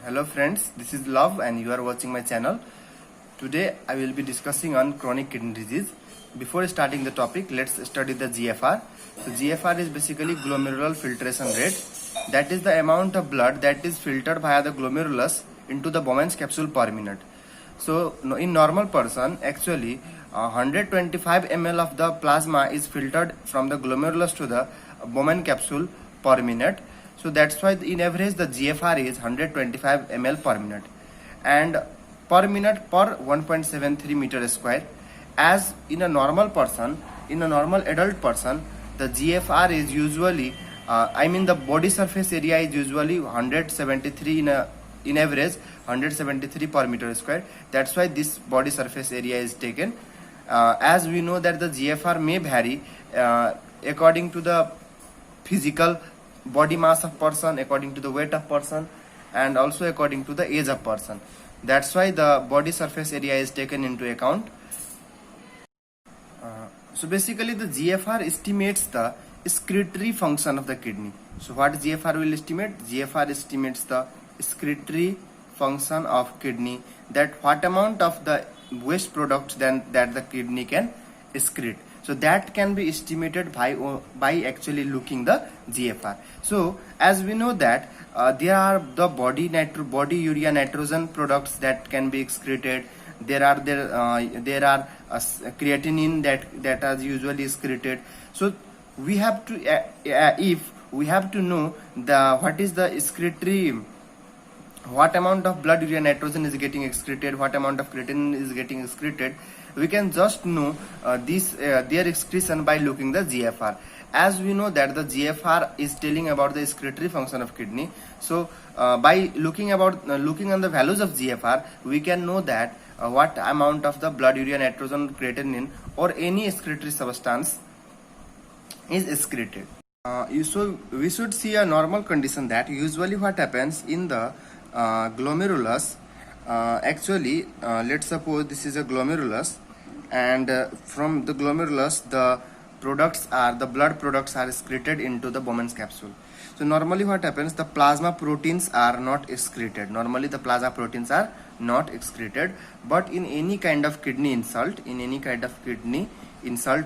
Hello friends, this is Love and you are watching my channel. Today I will be discussing on chronic kidney disease. Before starting the topic, let's study the GFR. So GFR is basically glomerular filtration rate. That is the amount of blood that is filtered via the glomerulus into the Bowman's capsule per minute. So in normal person, actually 125 ml of the plasma is filtered from the glomerulus to the Bowman capsule per minute. So that's why in average the GFR is 125 ml per minute and per minute per 1.73 meter square. As in a normal person, in a normal adult person, the GFR is usually the body surface area is usually 173 in average 173 per meter square. That's why this body surface area is taken. As we know that the GFR may vary according to the physical body mass of person, according to the weight of person, and also according to the age of person. That's why the body surface area is taken into account. So basically the GFR estimates the excretory function of the kidney. So what GFR will estimate? GFR estimates the excretory function of kidney, that what amount of the waste products then that the kidney can excrete. So that can be estimated by actually looking the GFR. So as we know that there are the body urea nitrogen products that can be excreted. There are creatinine that are usually excreted. So we have to if we have to know what is the excretory, what amount of blood urea nitrogen is getting excreted, what amount of creatinine is getting excreted, we can just know their excretion by looking the GFR. As we know that the GFR is telling about the excretory function of kidney. So by looking on the values of GFR, we can know that what amount of the blood urea nitrogen, creatinine or any excretory substance is excreted. So we should see a normal condition that usually what happens in the glomerulus. Let's suppose this is a glomerulus, and from the glomerulus the blood products are excreted into the Bowman's capsule. So normally what happens, the plasma proteins are not excreted. Normally the plasma proteins are not excreted, but in any kind of kidney insult,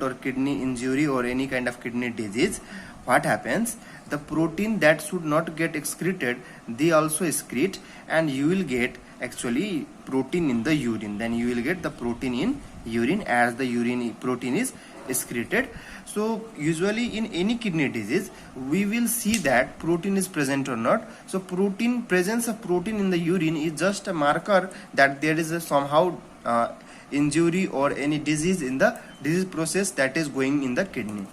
or kidney injury or any kind of kidney disease, what happens, the protein that should not get excreted, they also excrete, and you will get actually protein in the urine. Then you will get the protein in urine as the urine protein is excreted. So usually in any kidney disease we will see that protein is present or not. So presence of protein in the urine is just a marker that there is somehow injury or any disease in the disease process that is going in the kidney.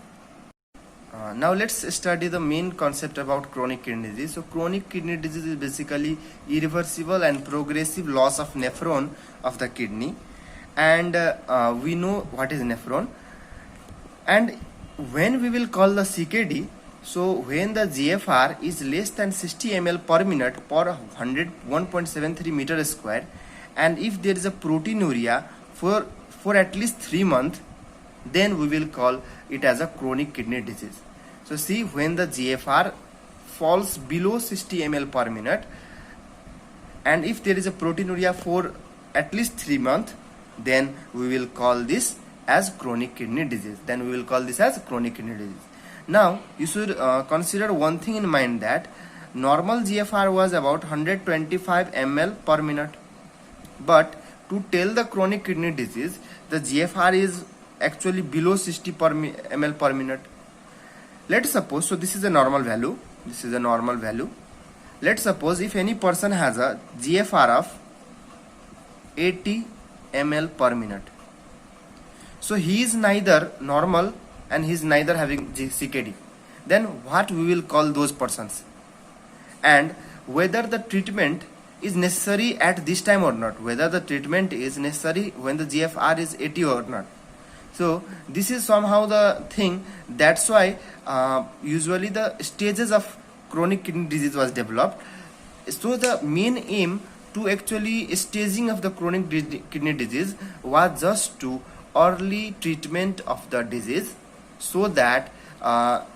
Now let's study the main concept about chronic kidney disease. So chronic kidney disease is basically irreversible and progressive loss of nephron of the kidney, and we know what is nephron. And when we will call the CKD, so when the GFR is less than 60 ml per minute per 1.73 meter square, and if there is a proteinuria for at least 3 months, then we will call it as a chronic kidney disease. So see, when the GFR falls below 60 ml per minute, and if there is a proteinuria for at least 3 months, then we will call this as chronic kidney disease. Now you should consider one thing in mind, that normal GFR was about 125 ml per minute, but to tell the chronic kidney disease, the GFR is actually below 60 ml per minute. Let's suppose, so this is a normal value. Let's suppose if any person has a GFR of 80 ml per minute, so he is neither normal and he is neither having CKD, then what we will call those persons, and whether the treatment is necessary at this time or not, whether the treatment is necessary when the GFR is 80 or not. So this is somehow the thing. That's why usually the stages of chronic kidney disease was developed. So the main aim to actually staging of the chronic kidney disease was just to early treatment of the disease, so that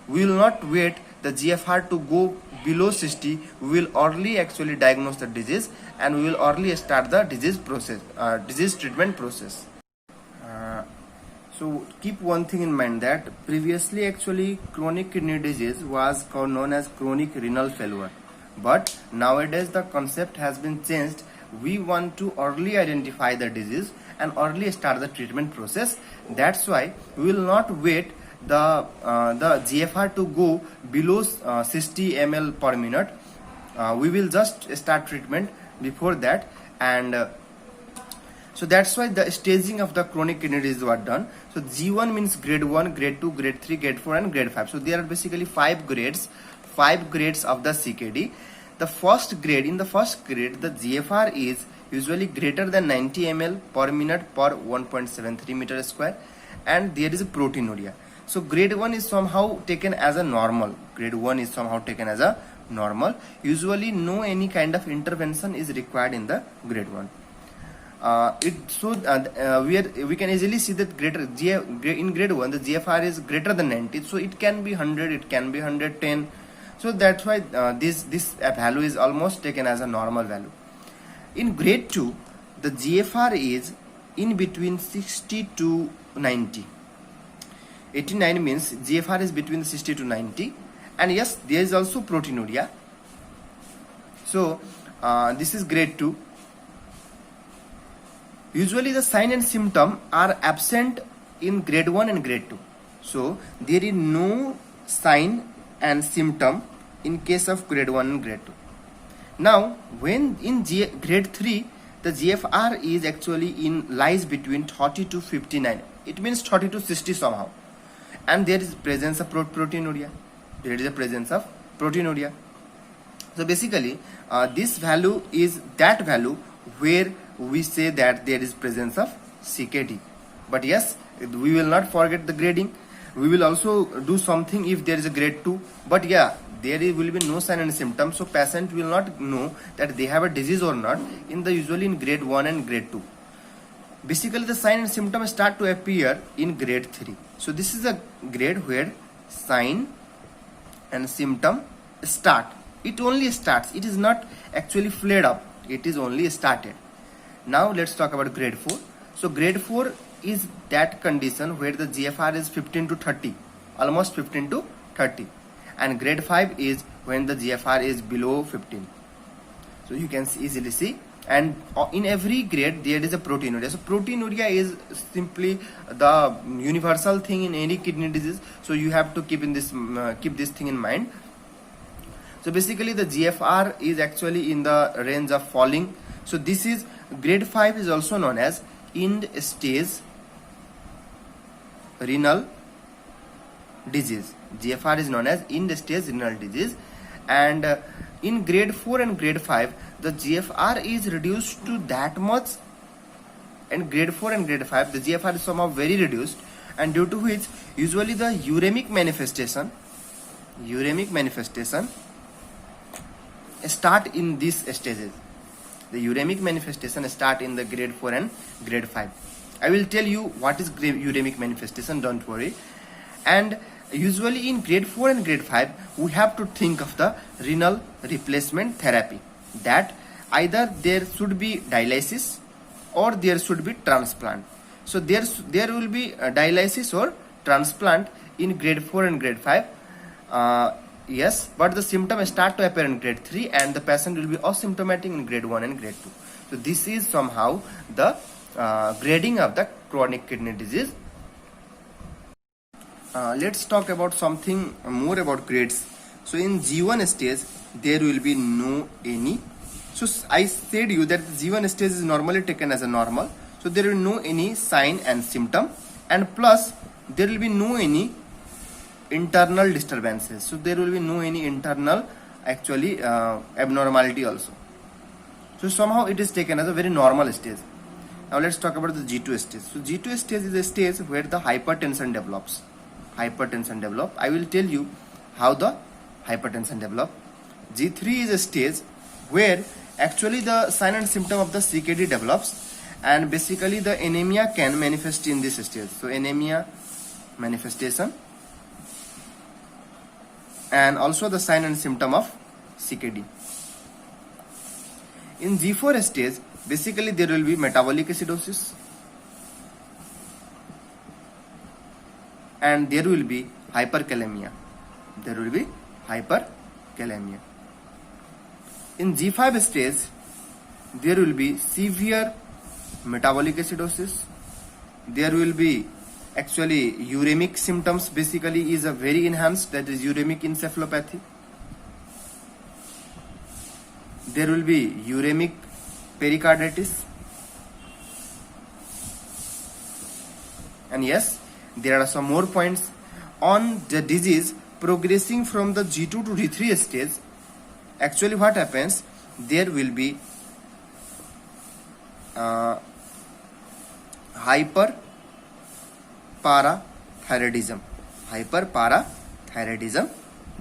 we will not wait the GFR to go below 60, we will early actually diagnose the disease and we will early start the disease process, disease treatment process. So keep one thing in mind, that previously actually chronic kidney disease was known as chronic renal failure, but nowadays the concept has been changed. We want to early identify the disease and early start the treatment process. That's why we will not wait the GFR to go below 60 ml per minute. We will just start treatment before that, and so that's why the staging of the chronic kidney disease was done. So G1 means grade 1, grade 2, grade 3, grade 4 and grade 5. So there are basically 5 grades of the CKD. The first grade, in the first grade, the GFR is usually greater than 90 ml per minute per 1.73 meter square, and there is a proteinuria. So grade 1 is somehow taken as a normal. Grade 1 is somehow taken as a normal. Usually no any kind of intervention is required in the grade 1. We can easily see that in grade 1 the GFR is greater than 90, so it can be 100, it can be 110. So that's why this value is almost taken as a normal value. In grade 2, the GFR is in between 60 to 90. 89 means GFR is between 60 to 90, and yes, there is also proteinuria. So this is grade 2. Usually the sign and symptom are absent in grade 1 and grade 2. So there is no sign and symptom in case of grade 1 and grade 2. Now when in grade 3, the GFR is actually lies between 30 to 59. It means 30 to 60 somehow. And there is presence of proteinuria. There is a presence of proteinuria. So basically this value is that value where we say that there is presence of CKD. But yes, we will not forget the grading. We will also do something if there is a grade 2. But yeah, there will be no sign and symptom, so patient will not know that they have a disease or not usually in grade 1 and grade 2. Basically the sign and symptoms start to appear in grade 3. So this is a grade where sign and symptom start. It only starts. It is not actually flared up. It is only started. Now let's talk about grade 4. So grade 4 is that condition where the GFR is 15 to 30, almost 15 to 30. And grade 5 is when the GFR is below 15. So you can easily see. And in every grade there is a proteinuria. So proteinuria is simply the universal thing in any kidney disease. So you have to keep this thing in mind. So basically the GFR is actually in the range of falling. So this is grade 5 is also known as end stage renal disease. GFR is known as end stage renal disease, and in grade 4 and grade 5 the GFR is reduced to that much. In grade 4 and grade 5 the GFR is somehow very reduced, and due to which usually the uremic manifestation start in these stages. The uremic manifestation start in the grade 4 and grade 5. I will tell you what is uremic manifestation, don't worry. And usually in grade 4 and grade 5 we have to think of the renal replacement therapy, that either there should be dialysis or there should be transplant. So there will be dialysis or transplant in grade 4 and grade 5. Yes, but the symptoms start to appear in grade 3 and the patient will be asymptomatic in grade 1 and grade 2. So this is somehow the grading of the chronic kidney disease. Let's talk about something more about grades. So in G1 stage there will be no any. So I said you that G1 stage is normally taken as a normal. So there will be no any sign and symptom, and plus there will be no any internal disturbances. So there will be no any internal actually abnormality also. So somehow it is taken as a very normal stage. Now let's talk about the G2 stage. So G2 stage is a stage where the hypertension develops. I will tell you how the hypertension develop. G3 is a stage where actually the sign and symptom of the CKD develops, and basically the anemia can manifest in this stage. So anemia manifestation, and also the sign and symptom of CKD. In G4 stage, basically there will be metabolic acidosis and there will be hyperkalemia. There will be hyperkalemia. In G5 stage, there will be severe metabolic acidosis. There will be actually uremic symptoms, basically is a very enhanced, that is uremic encephalopathy. There will be uremic pericarditis. And yes, there are some more points on the disease progressing from the G2 to G3 stage. Actually what happens, there will be hyperparathyroidism,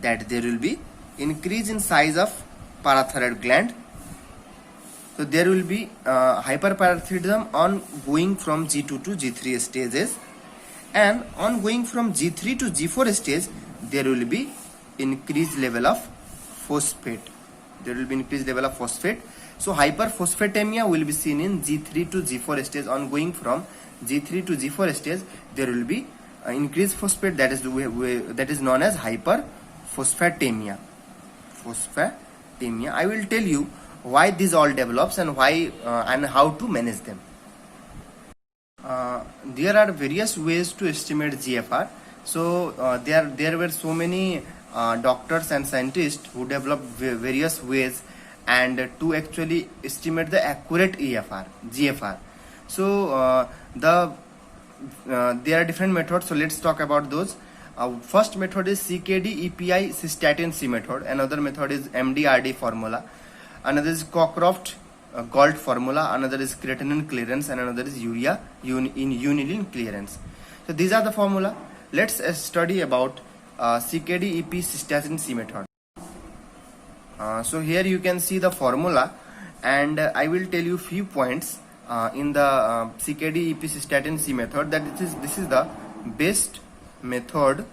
that there will be increase in size of parathyroid gland. So there will be hyperparathyroidism on going from G2 to G3 stages, and on going from G3 to G4 stage there will be increased level of phosphate. So hyperphosphatemia will be seen in G3 to G4 stage. On going from G3 to G4 stage there will be increased phosphate, that is known as hyperphosphatemia. I will tell you why this all develops and why and how to manage them. There are various ways to estimate GFR. So there were so many doctors and scientists who developed various ways and to actually estimate the accurate GFR. So there are different methods. So let's talk about those. First method is CKD EPI cystatin C method. Another method is MDRD formula. Another is Cockcroft Gault formula. Another is creatinine clearance, and another is unilin clearance. So these are the formula. Let's study about CKD EP cystatin C method. So here you can see the formula, and I will tell you few points in the CKD EP cystatin C method, that this is the best method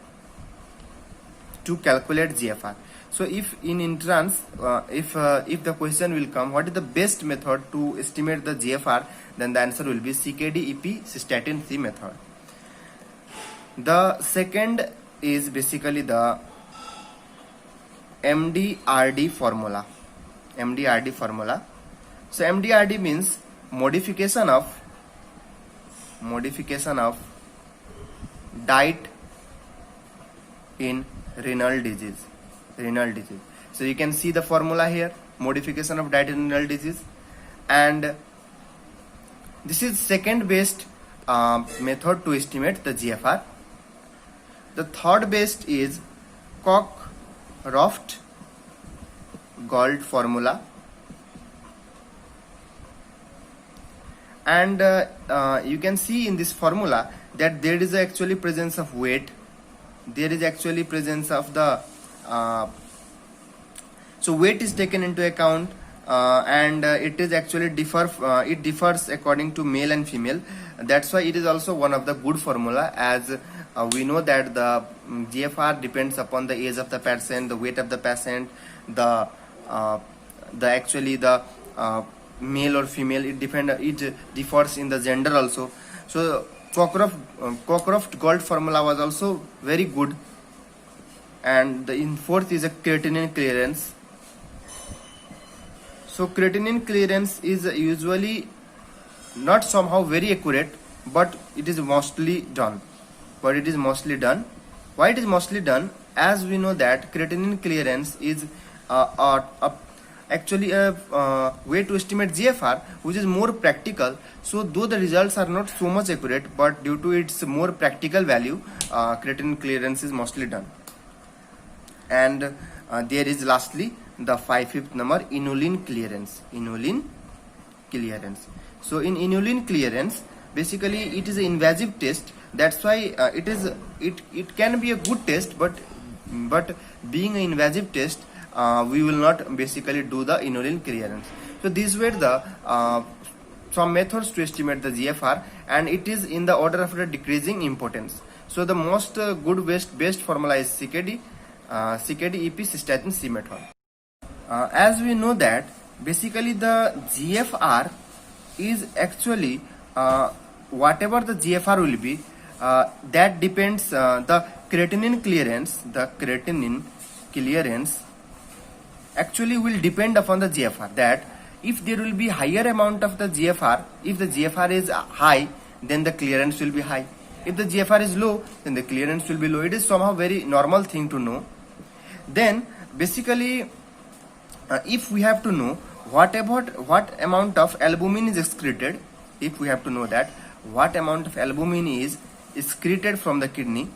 to calculate GFR. So if in entrance, if the question will come, what is the best method to estimate the GFR, then the answer will be CKD EP cystatin C method. The second is basically the MDRD formula. So MDRD means modification of diet in renal disease. So you can see the formula here, modification of diet in renal disease, and this is second best method to estimate the GFR. The third best is Cockcroft Gault formula, and you can see in this formula that there is actually presence of weight, there is actually presence of the so weight is taken into account, and it is actually it differs according to male and female. That's why it is also one of the good formula, as we know that the GFR depends upon the age of the patient, the weight of the patient, the male or female. It differs in the gender also. So Cockcroft Gault formula was also very good. And in fourth is a creatinine clearance. So creatinine clearance is usually not somehow very accurate, but it is mostly done. Why it is mostly done? As we know that creatinine clearance is actually a way to estimate GFR, which is more practical. So though the results are not so much accurate, but due to its more practical value, creatinine clearance is mostly done. And there is lastly the fifth number, inulin clearance. So in inulin clearance, basically it is an invasive test. That's why it can be a good test, but being an invasive test, we will not basically do the inulin clearance. So these were the some methods to estimate the GFR, and it is in the order of the decreasing importance. So the most best formula is CKD EP cystatin C method. As we know that basically the GFR is actually whatever the GFR will be, that depends the creatinine clearance actually will depend upon the GFR. That if there will be higher amount of the GFR, if the GFR is high, then the clearance will be high. If the GFR is low, then the clearance will be low. It is somehow very normal thing to know. Then basically, if we have to know what amount of albumin is excreted, if we have to know that what amount of albumin is excreted from the kidney.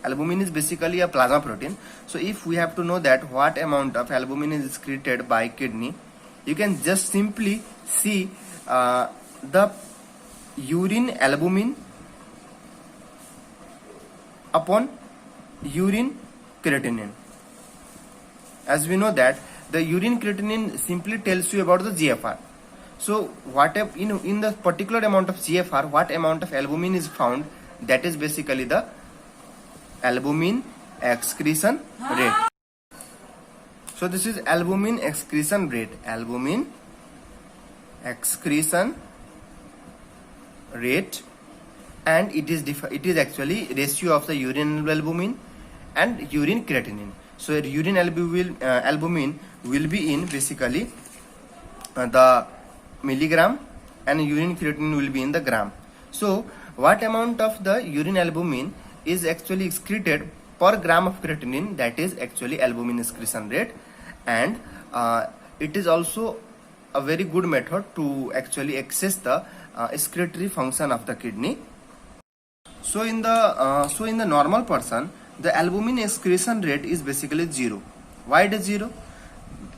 Albumin is basically a plasma protein. So if we have to know that what amount of albumin is excreted by kidney, you can just simply see the urine albumin upon urine creatinine. As we know that the urine creatinine simply tells you about the GFR. So whatever in the particular amount of GFR, what amount of albumin is found, that is basically the albumin excretion rate. So this is albumin excretion rate. Albumin excretion rate, and it is actually ratio of the urine albumin and urine creatinine. So urine albumin will be in basically the milligram, and urine creatinine will be in the gram. So what amount of the urine albumin is actually excreted per gram of creatinine, that is actually albumin excretion rate. And it is also a very good method to actually access the excretory function of the kidney. So in the normal person, the albumin excretion rate is basically 0. Why it is 0?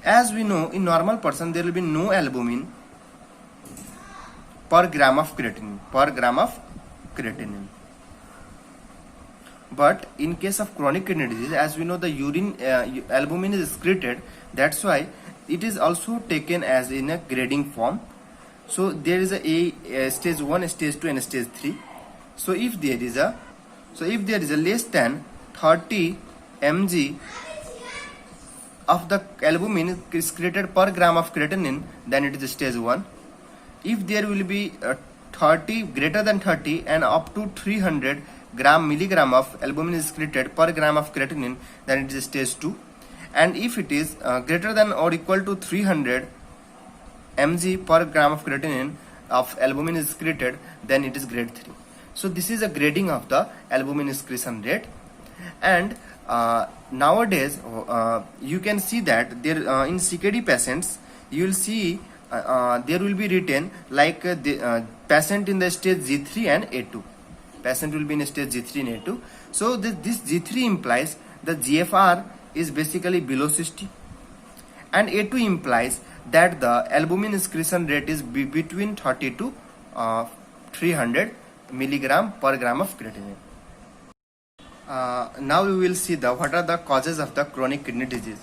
As we know, in normal person there will be no albumin per gram of creatinine. But in case of chronic kidney disease, as we know, the urine albumin is excreted. That's why it is also taken as in a grading form. So there is a stage 1, stage 2 and stage 3. So if there is a less than 30 mg of the albumin is created per gram of creatinine, then it is stage 1. If there will be 30 greater than 30 and up to 300 milligram of albumin is excreted per gram of creatinine, then it is stage 2. And if it is greater than or equal to 300 mg per gram of creatinine of albumin is excreted, then it is grade 3. So this is a grading of the albumin excretion rate. And nowadays you can see that there in CKD patients you will see there will be written like the patient in the stage G3 and A2. Patient will be in stage G3 and A2. So this G3 implies the GFR is basically below 60, and A2 implies that the albumin excretion rate is between 30 to 300 milligram per gram of creatinine. Now we will see what are the causes of the chronic kidney disease.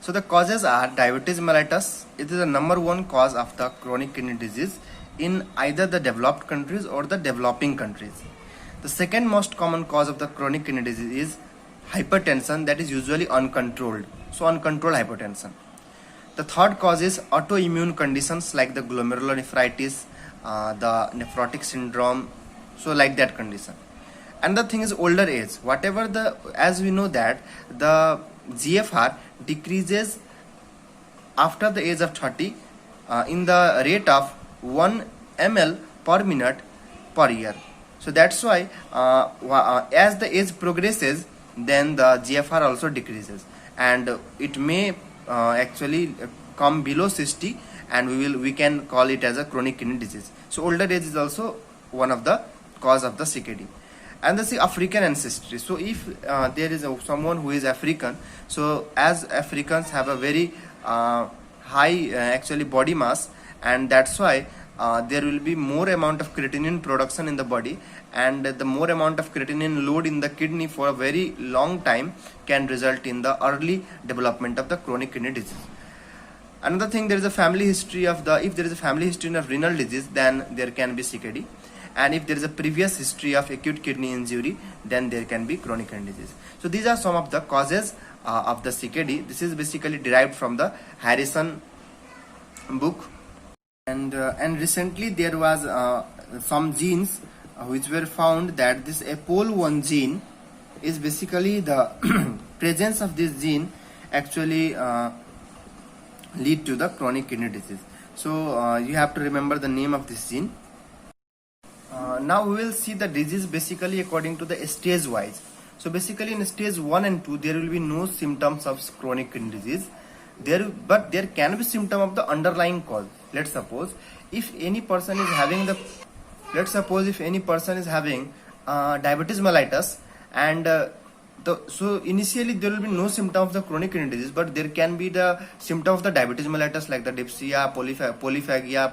So the causes are diabetes mellitus. It is the number 1 cause of the chronic kidney disease in either the developed countries or the developing countries. The second most common cause of the chronic kidney disease is hypertension, that is usually uncontrolled. So uncontrolled hypertension. The third cause is autoimmune conditions like the glomerulonephritis, the nephrotic syndrome, so like that condition. Another thing is older age. As we know that the GFR decreases after the age of 30 in the rate of 1 ml per minute per year. So that's why as the age progresses, then the GFR also decreases, and it may actually come below 60, and we can call it as a chronic kidney disease. So older age is also one of the cause of the CKD. And the African ancestry. So if there is someone who is African, so as Africans have a very high actually body mass, and that's why there will be more amount of creatinine production in the body, and the more amount of creatinine load in the kidney for a very long time can result in the early development of the chronic kidney disease. Another thing, if there is a family history of renal disease, then there can be CKD. And if there is a previous history of acute kidney injury, then there can be chronic kidney disease. So these are some of the causes of the CKD. This is basically derived from the Harrison book. And recently there was some genes which were found that this APOL1 gene is basically the presence of this gene actually lead to the chronic kidney disease. So you have to remember the name of this gene. Now we will see the disease basically according to the stage wise. So basically in stage 1 and 2 there will be no symptoms of chronic kidney disease. But there can be symptom of the underlying cause. Let's suppose if any person is having diabetes mellitus, and so initially there will be no symptom of the chronic kidney disease, but there can be the symptom of the diabetes mellitus like the dyspsia, polyphagia,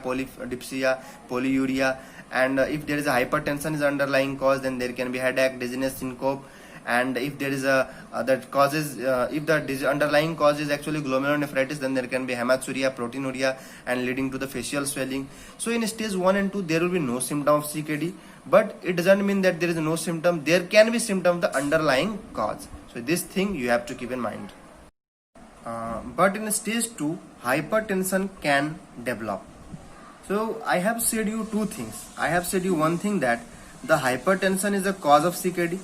dyspsia, polyuria, and if there is a hypertension is underlying cause, then there can be headache, dizziness, syncope. And if there is if the underlying cause is actually glomerulonephritis, then there can be hematuria, proteinuria, and leading to the facial swelling. So in stage 1 and 2 there will be no symptom of CKD, but it doesn't mean that there is no symptom. There can be symptom of the underlying cause. So this thing you have to keep in mind. But in stage 2 hypertension can develop. So I have said you two things. I have said you one thing, that the hypertension is the cause of CKD,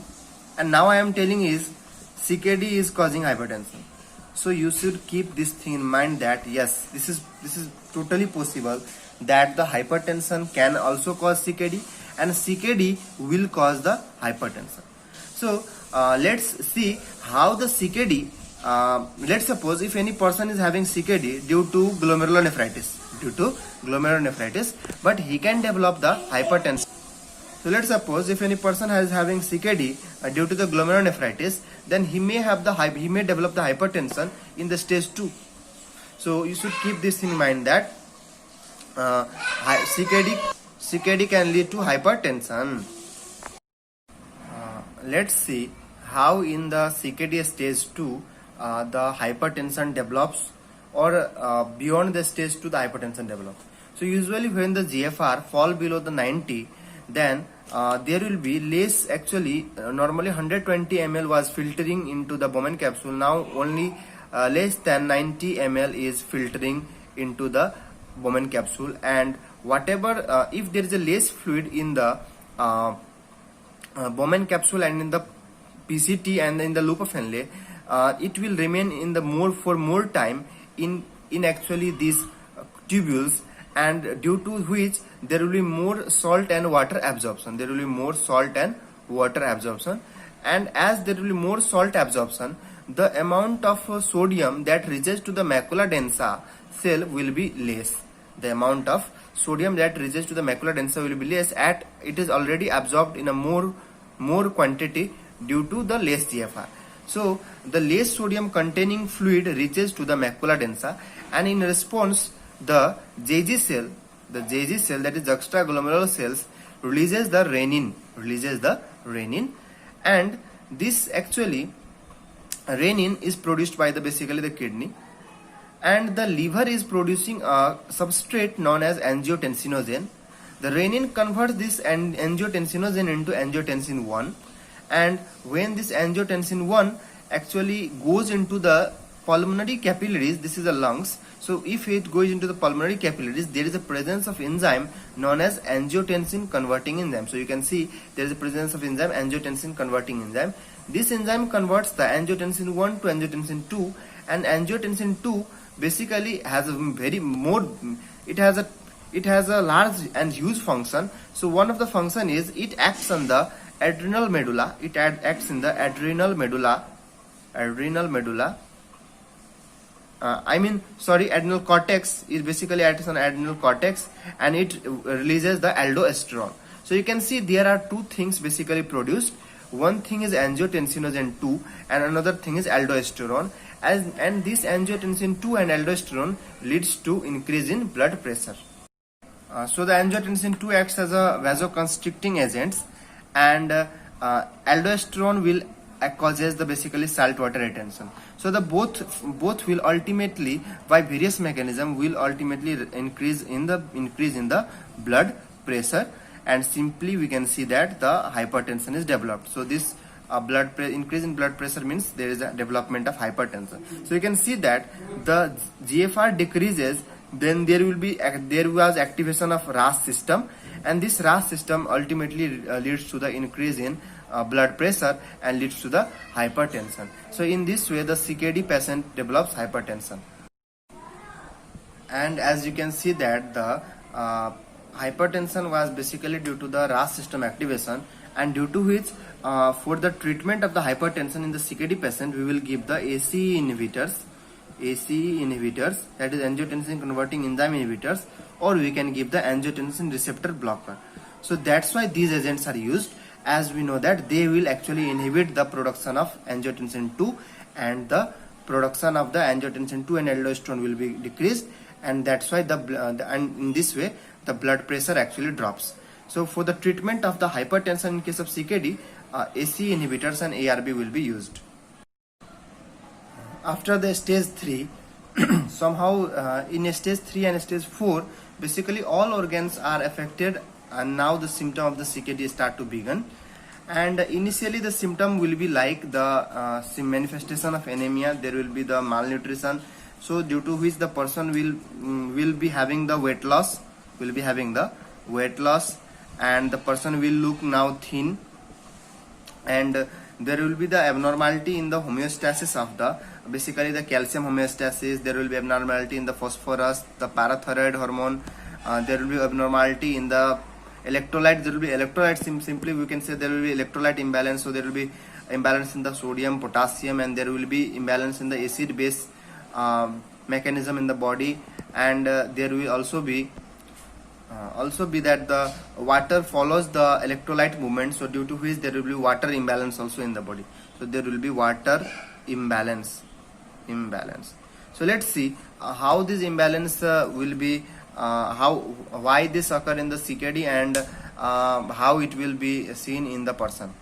and now I am telling is CKD is causing hypertension. So you should keep this thing in mind, that yes, this is totally possible that the hypertension can also cause CKD, and CKD will cause the hypertension. So let's see how the CKD, let's suppose if any person is having CKD due to glomerulonephritis, but he can develop the hypertension. So let's suppose if any person is having CKD due to the glomerulonephritis, then he may develop the hypertension in the stage 2. So you should keep this in mind, that CKD can lead to hypertension. Let's see how in the CKD stage 2 the hypertension develops, or beyond the stage 2 the hypertension develops. So usually when the GFR fall below the 90, then there will be less, actually normally 120 ml was filtering into the Bowman capsule. Now only less than 90 ml is filtering into the Bowman capsule, and whatever if there is a less fluid in the Bowman capsule and in the PCT and in the loop of Henle, it will remain in the for more time in actually these tubules, and due to which there will be more salt and water absorption. And as there will be more salt absorption, the amount of sodium that reaches to the macula densa cell will be less. The amount of sodium that reaches to the macula densa will be less, at it is already absorbed in a more quantity due to the less GFR. So the less sodium containing fluid reaches to the macula densa, and in response the JG cell, that is juxtaglomerular cells, releases the renin, and this actually renin is produced by basically the kidney, and the liver is producing a substrate known as angiotensinogen. The renin converts this angiotensinogen into angiotensin 1, and when this angiotensin 1 actually goes into the pulmonary capillaries, this is the lungs. So if it goes into the pulmonary capillaries, there is a presence of enzyme known as angiotensin converting enzyme. So you can see there is a presence of enzyme, angiotensin converting enzyme. This enzyme converts the angiotensin 1 to angiotensin 2, and angiotensin 2 basically has it has a large and huge function. So one of the function is it acts on the adrenal medulla. Adrenal cortex is basically acts on adrenal cortex, and it releases the aldosterone. So you can see there are two things basically produced. One thing is angiotensinogen 2, and another thing is aldosterone. And this angiotensin 2 and aldosterone leads to increase in blood pressure. So the angiotensin 2 acts as a vasoconstricting agent, and aldosterone will causes the basically saltwater retention. So the both will ultimately, by various mechanism, will ultimately increase in the blood pressure, and simply we can see that the hypertension is developed. So this increase in blood pressure means there is a development of hypertension. So you can see that the GFR decreases, then there was activation of RAS system, and this RAS system ultimately leads to the increase in blood pressure and leads to the hypertension. So in this way the CKD patient develops hypertension. And as you can see that the hypertension was basically due to the RAS system activation, and due to which for the treatment of the hypertension in the CKD patient we will give the ACE inhibitors, that is angiotensin converting enzyme inhibitors, or we can give the angiotensin receptor blocker. So that's why these agents are used, as we know that they will actually inhibit the production of angiotensin 2, and the production of the angiotensin 2 and aldosterone will be decreased, and that's why and in this way the blood pressure actually drops. So for the treatment of the hypertension in case of CKD, ACE inhibitors and ARB will be used. After the stage 3, somehow in stage 3 and stage 4, basically all organs are affected, and now the symptom of the CKD start to begin. And initially the symptom will be like the manifestation of anemia. There will be the malnutrition, so due to which the person will be having the weight loss, and the person will look now thin, and there will be the abnormality in the homeostasis of the, basically the calcium homeostasis. There will be abnormality in the phosphorus, the parathyroid hormone. There will be abnormality in the electrolytes. There will be electrolytes, simply we can say there will be electrolyte imbalance. So there will be imbalance in the sodium, potassium, and there will be imbalance in the acid base mechanism in the body, and there will also be that the water follows the electrolyte movement, so due to which there will be water imbalance also in the body. So there will be water imbalance. So let's see how this imbalance will be, why this occur in the CKD, and how it will be seen in the person.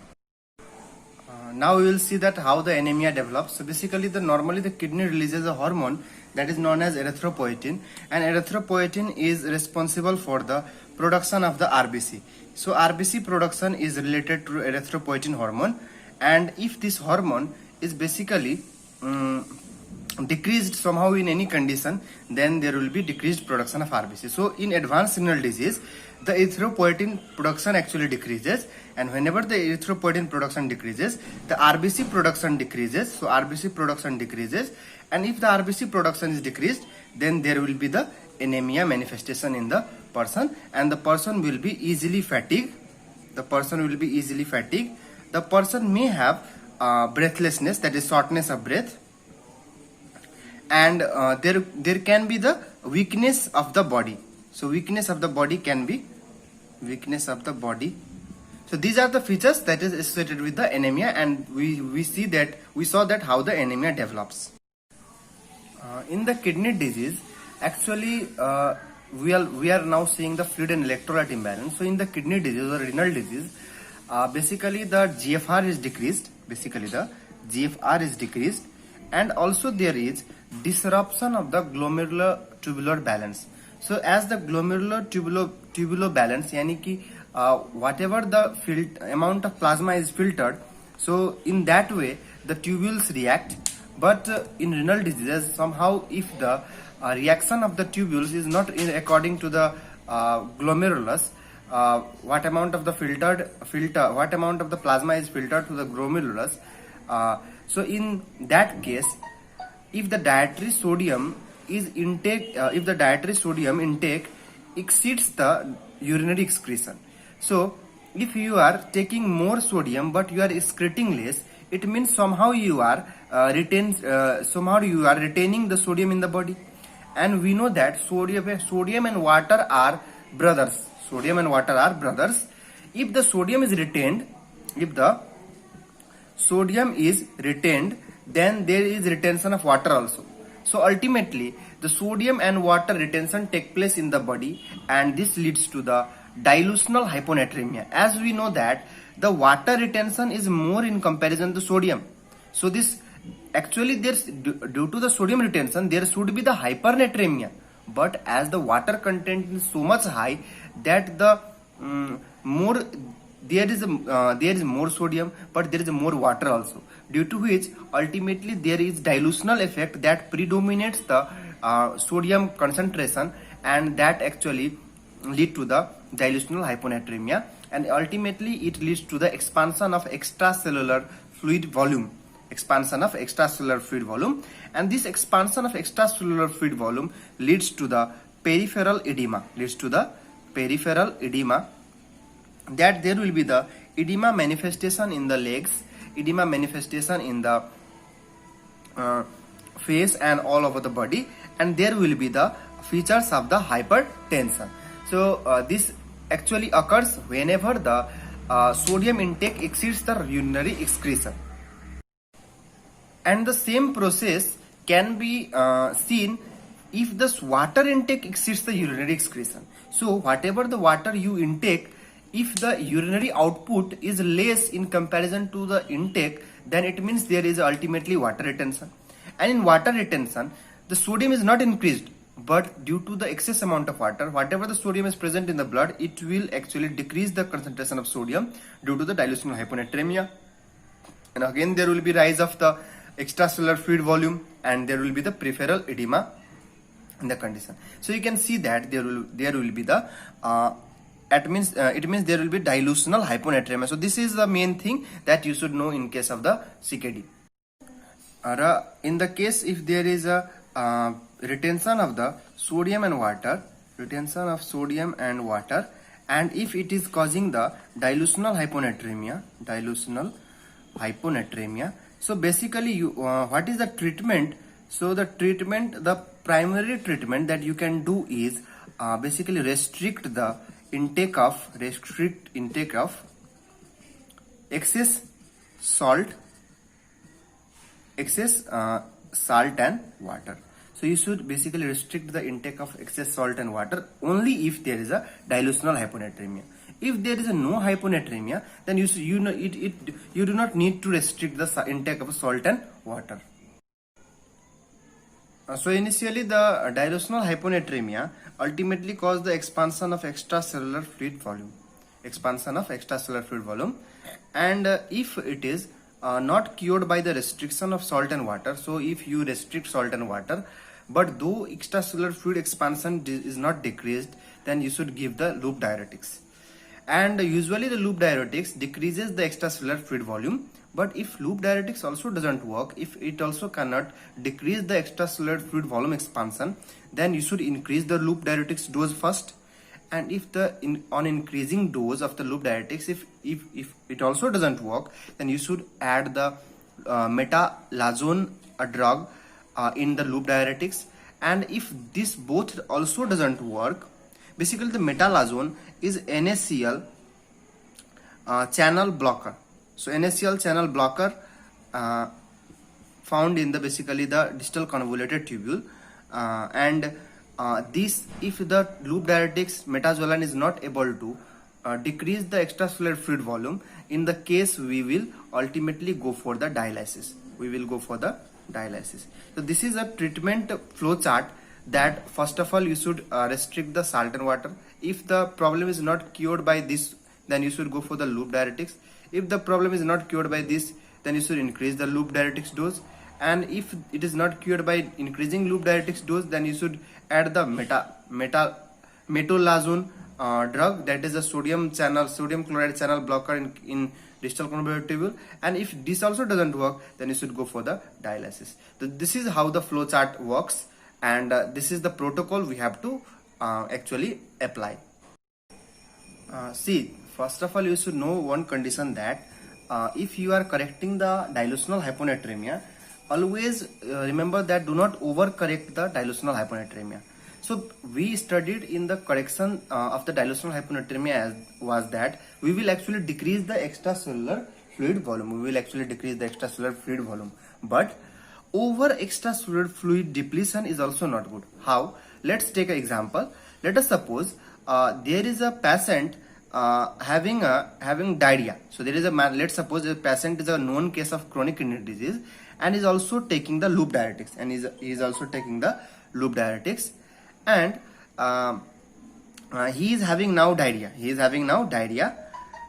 Now we will see that how the anemia develops. So basically normally the kidney releases a hormone that is known as erythropoietin, and erythropoietin is responsible for the production of the RBC. So RBC production is related to erythropoietin hormone, and if this hormone is basically decreased somehow in any condition, then there will be decreased production of RBC. So in advanced renal disease, the erythropoietin production actually decreases, and whenever the erythropoietin production decreases, the RBC production decreases. So RBC production decreases, and if the RBC production is decreased, then there will be the anemia manifestation in the person, and the person will be easily fatigued. The person may have breathlessness, that is shortness of breath, and there can be the weakness of the body. So weakness of the body. So these are the features that is associated with the anemia, and we saw that how the anemia develops. In the kidney disease, actually we are now seeing the fluid and electrolyte imbalance. So in the kidney disease or renal disease, basically the GFR is decreased, and also there is disruption of the glomerular tubular balance. So as the glomerular tubular balance, yani ki whatever the amount of plasma is filtered, so in that way the tubules react. But in renal diseases, somehow if the reaction of the tubules is not according to the glomerulus, what amount of the plasma is filtered to the glomerulus, so in that case, if the dietary sodium intake exceeds the urinary excretion, so if you are taking more sodium but you are excreting less, it means somehow you are retaining the sodium in the body. And we know that sodium and water are brothers. If the sodium is retained, then there is retention of water also. So ultimately the sodium and water retention take place in the body, and this leads to the dilutional hyponatremia. As we know that the water retention is more in comparison to sodium. So this actually due to the sodium retention there should be the hypernatremia, but as the water content is so much high that the more there is more sodium, but there is more water also, due to which ultimately there is dilutional effect that predominates the sodium concentration, and that actually lead to the dilutional hyponatremia, and ultimately it leads to the expansion of extracellular fluid volume, and this expansion of extracellular fluid volume leads to the peripheral edema, that there will be the edema manifestation in the legs, edema manifestation in the face and all over the body, and there will be the features of the hypertension. So this actually occurs whenever the sodium intake exceeds the urinary excretion, and the same process can be seen if the water intake exceeds the urinary excretion. So whatever the water you intake, if the urinary output is less in comparison to the intake, then it means there is ultimately water retention. And in water retention, the sodium is not increased, but due to the excess amount of water, whatever the sodium is present in the blood, it will actually decrease the concentration of sodium due to the dilutional hyponatremia. And again there will be rise of the extracellular fluid volume, and there will be the peripheral edema in the condition. So you can see that there will be the it means there will be dilutional hyponatremia. So this is the main thing that you should know in case of the CKD. In the case if there is a retention of the sodium and water, and if it is causing the dilutional hyponatremia, so basically you what is the treatment? So the primary treatment that you can do is basically restrict intake of excess salt and water. So you should basically restrict the intake of excess salt and water only if there is a dilutional hyponatremia. If there is no hyponatremia, then you do not need to restrict the intake of salt and water. So initially the dilutional hyponatremia ultimately caused the expansion of extracellular fluid volume, and if it is not cured by the restriction of salt and water, so if you restrict salt and water, but though extracellular fluid expansion is not decreased, then you should give the loop diuretics. And usually the loop diuretics decreases the extracellular fluid volume, but if loop diuretics also doesn't work, if it also cannot decrease the extracellular fluid volume expansion, then you should increase the loop diuretics dose first. And if on increasing dose of the loop diuretics, if it also doesn't work, then you should add the metalazone, a drug, in the loop diuretics. And if this both also doesn't work, basically the metalazone is NaCl channel blocker. So NaCl channel blocker found in the basically the distal convoluted tubule, and this, if the loop diuretics metazoline is not able to decrease the extracellular fluid volume, in the case we will ultimately go for the dialysis. So this is a treatment flow chart that first of all you should restrict the salt and water. If the problem is not cured by this, then you should go for the loop diuretics. If the problem is not cured by this, then you should increase the loop diuretics dose. And if it is not cured by increasing loop diuretics dose, then you should add the metolazone drug, that is a sodium chloride channel blocker in distal convoluted tubule. And if this also doesn't work, then you should go for the dialysis. So this is how the flow chart works, and this is the protocol we have to actually apply. See, first of all you should know one condition, that if you are correcting the dilutional hyponatremia, always remember that do not overcorrect the dilutional hyponatremia. So we studied in the correction of the dilutional hyponatremia was that we will actually decrease the extracellular fluid volume. But over extracellular fluid depletion is also not good. How? Let's take an example. Let us suppose there is a patient having diarrhea. So there is a man, let's suppose a patient is a known case of chronic kidney disease and is also taking the loop diuretics, and he is having now diarrhea.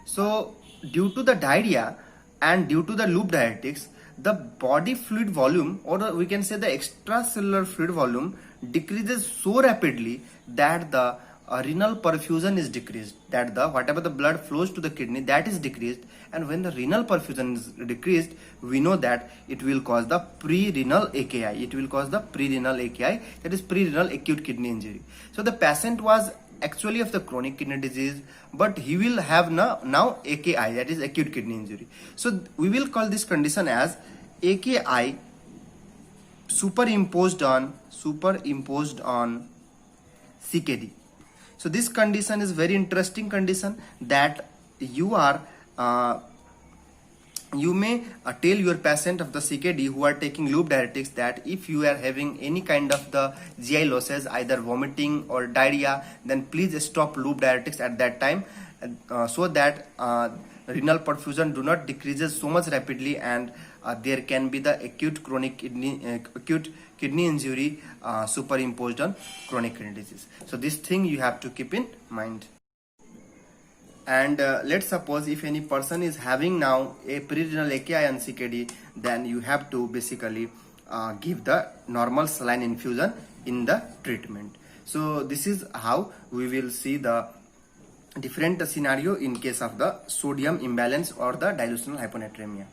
So due to the diarrhea and due to the loop diuretics, the body fluid volume, or we can say the extracellular fluid volume, decreases so rapidly that the renal perfusion is decreased, that the whatever the blood flows to the kidney, that is decreased. And when the renal perfusion is decreased, we know that it will cause the pre-renal AKI. It will cause the pre-renal AKI, that is pre-renal acute kidney injury. So the patient was actually of the chronic kidney disease, but he will have now AKI, that is acute kidney injury. So we will call this condition as AKI superimposed on CKD. So this condition is very interesting condition, that you may tell your patient of the CKD who are taking loop diuretics that if you are having any kind of the GI losses, either vomiting or diarrhea, then please stop loop diuretics at that time, so that renal perfusion do not decreases so much rapidly, and there can be the acute kidney injury superimposed on chronic kidney disease. So this thing you have to keep in mind. And let's suppose if any person is having now a pre-renal AKI and CKD, then you have to basically give the normal saline infusion in the treatment. So this is how we will see the different scenario in case of the sodium imbalance or the dilutional hyponatremia.